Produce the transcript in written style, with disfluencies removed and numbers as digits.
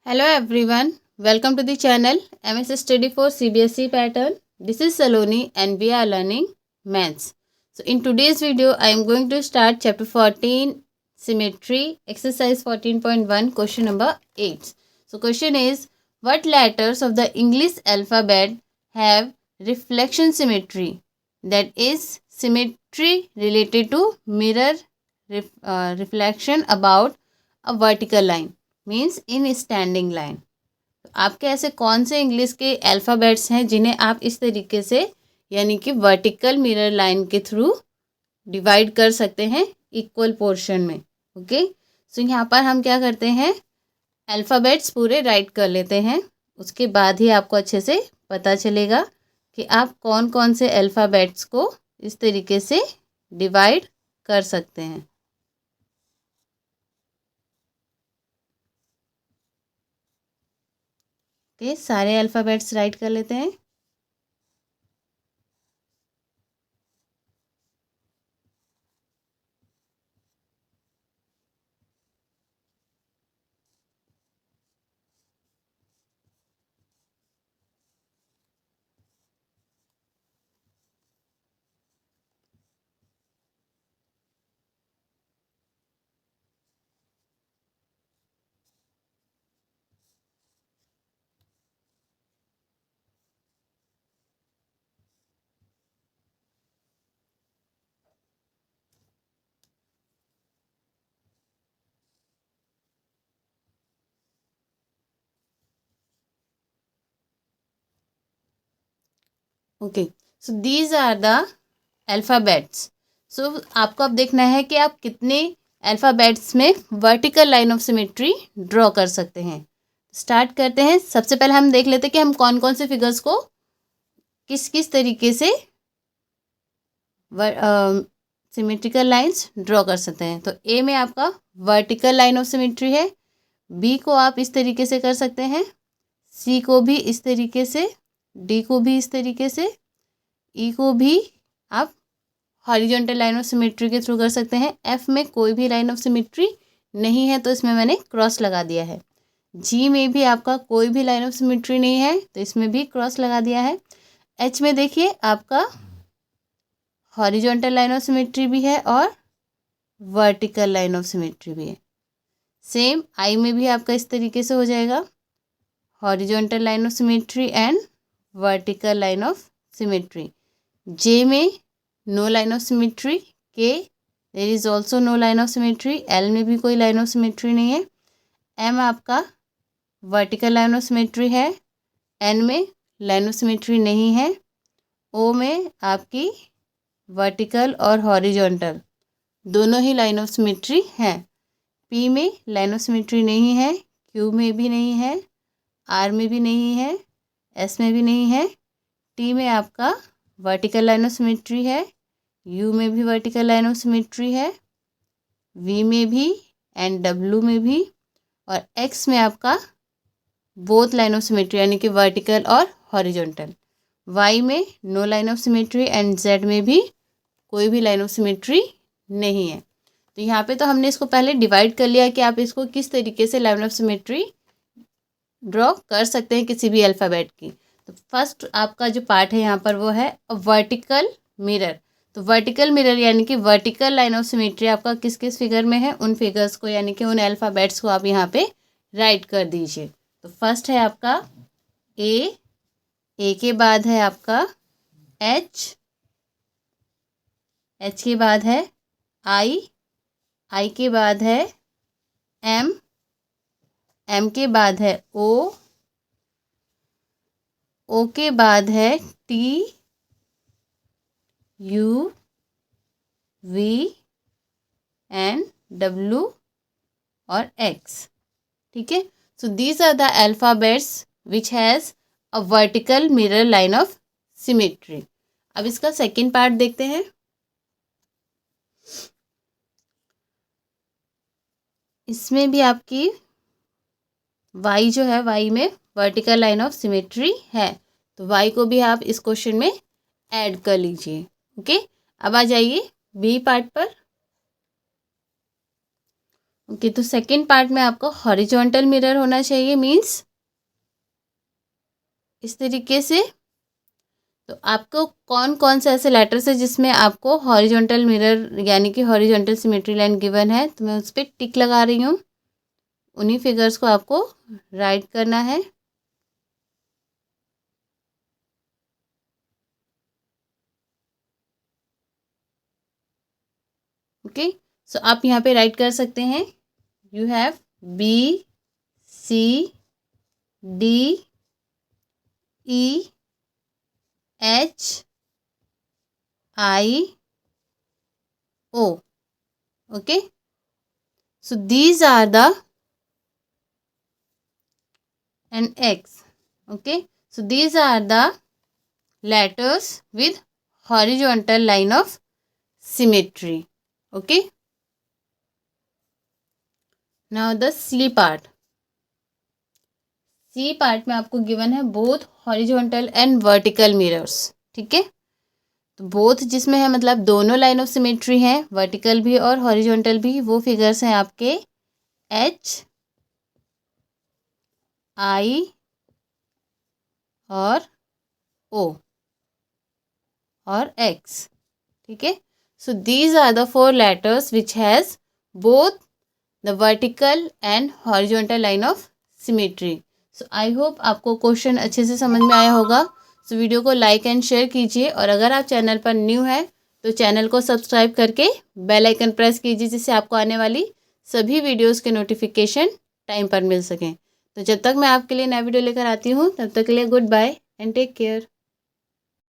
Hello everyone, welcome to the channel MS Study for CBSE pattern. This is Saloni and we are learning maths. So in today's video I am going to start chapter 14 symmetry exercise 14.1 question number 8. So question is, what letters of the English alphabet have reflection symmetry, that is symmetry related to mirror reflection about a vertical line, means in standing line. तो आपके ऐसे कौन से English के alphabets हैं जिन्हें आप इस तरीके से यानी कि वर्टिकल मिरर लाइन के थ्रू डिवाइड कर सकते हैं इक्वल पोर्शन में। ओके, सो यहाँ पर हम क्या करते हैं, अल्फ़ाबेट्स पूरे राइट कर लेते हैं, उसके बाद ही आपको अच्छे से पता चलेगा कि आप कौन कौन से अल्फ़ाबेट्स को इस तरीके से डिवाइड कर सकते हैं। ओके, सारे अल्फ़ाबेट्स राइट कर लेते हैं। Okay, so these are the alphabets. So आपको अब देखना है कि आप कितने अल्फ़ाबेट्स में vertical line of symmetry draw कर सकते हैं। स्टार्ट करते हैं। सबसे पहले हम देख लेते हैं कि हम कौन कौन से फिगर्स को किस किस तरीके से सिमेट्रिकल लाइंस ड्रॉ कर सकते हैं। तो ए में आपका वर्टिकल लाइन ऑफ सिमेट्री है, बी को आप इस तरीके से कर सकते हैं, सी को भी इस तरीके से, डी को भी इस तरीके से, ई को भी आप हॉरिजॉन्टल लाइन ऑफ सिमेट्री के थ्रू कर सकते हैं। एफ में कोई भी लाइन ऑफ सिमेट्री नहीं है तो इसमें मैंने क्रॉस लगा दिया है। जी में भी आपका कोई भी लाइन ऑफ सिमेट्री नहीं है तो इसमें भी क्रॉस लगा दिया है। एच में देखिए आपका हॉरिजॉन्टल लाइन ऑफ सिमेट्री भी है और वर्टिकल लाइन ऑफ सिमेट्री भी है। सेम आई में भी आपका इस तरीके से हो जाएगा, horizontal line of symmetry and vertical line of symmetry. J में no line of symmetry, K there is also no line of symmetry, L में भी कोई लाइन ऑफ सिमेट्री नहीं है, एम आपका वर्टिकल लाइन ऑफ सिमेट्री है, N में line of symmetry नहीं है, ओ में आपकी वर्टिकल और हॉरिजॉन्टल दोनों ही लाइन ऑफ सिमेट्री हैं, पी में लाइन ऑफ सिमेट्री नहीं है, क्यू में भी नहीं है, आर में भी नहीं है, एस में भी नहीं है, टी में आपका वर्टिकल लाइन ऑफ सिमेट्री है, यू में भी वर्टिकल लाइन ऑफ सिमेट्री है, वी में भी एंड डब्ल्यू में भी, और एक्स में आपका बोथ लाइन ऑफ सिमेट्री यानी कि वर्टिकल और हॉरिजॉन्टल। वाई में no line of symmetry and Z में भी कोई भी लाइन ऑफ सिमेट्री नहीं है। तो यहाँ पे तो हमने इसको पहले डिवाइड कर लिया कि आप इसको किस तरीके से लाइन ऑफ सिमेट्री ड्रॉ कर सकते हैं किसी भी अल्फ़ाबेट की। तो फर्स्ट आपका जो पार्ट है यहाँ पर वो है वर्टिकल मिरर। तो वर्टिकल मिरर यानी कि वर्टिकल लाइन ऑफ सिमेट्री आपका किस किस फिगर में है, उन फिगर्स को यानी कि उन अल्फ़ाबेट्स को आप यहाँ पे राइट कर दीजिए। तो फर्स्ट है आपका ए के बाद है आपका एच के बाद है आई के बाद है एम के बाद है ओ के बाद है T, U, V and W और एक्स। ठीक है, so these are the alphabets which has a vertical mirror line of symmetry. अब इसका सेकेंड पार्ट देखते हैं। इसमें भी आपकी वाई जो है, वाई में वर्टिकल लाइन ऑफ सिमेट्री है, तो वाई को भी आप इस क्वेश्चन में ऐड कर लीजिए। ओके, अब आ जाइए बी पार्ट पर। ओके, तो सेकंड पार्ट में आपको हॉरिजॉन्टल मिरर होना चाहिए, मीन्स इस तरीके से। तो आपको कौन कौन से ऐसे लेटर्स है जिसमें आपको हॉरिजॉन्टल मिरर यानी कि हॉरिजॉन्टल सिमेट्री लाइन गिवन है, तो मैं उस पर टिक लगा रही हूँ। उन्हीं फिगर्स को आपको राइट करना है। ओके, सो आप यहाँ पे राइट कर सकते हैं। You have B C D E H I O. Okay, so these are the and X. Okay, so these are the letters with horizontal line of symmetry. Okay, now the C part. C part में आपको given है both horizontal and vertical mirrors. ठीक है, तो both जिसमें है मतलब दोनों लाइन ऑफ सिमेट्री हैं, वर्टिकल भी और हॉरिजॉन्टल भी। वो फिगर्स हैं आपके H I और O और X। ठीक है, so these are the 4 letters which has both the vertical and horizontal line of symmetry. So I hope आपको क्वेश्चन अच्छे से समझ में आया होगा। सो वीडियो को लाइक एंड शेयर कीजिए, और अगर आप चैनल पर न्यू है तो चैनल को सब्सक्राइब करके बेल आइकन प्रेस कीजिए, जिससे आपको आने वाली सभी वीडियोस के नोटिफिकेशन टाइम पर मिल सकें। तो जब तक मैं आपके लिए नया वीडियो लेकर आती हूँ, तब तक के लिए goodbye and take care.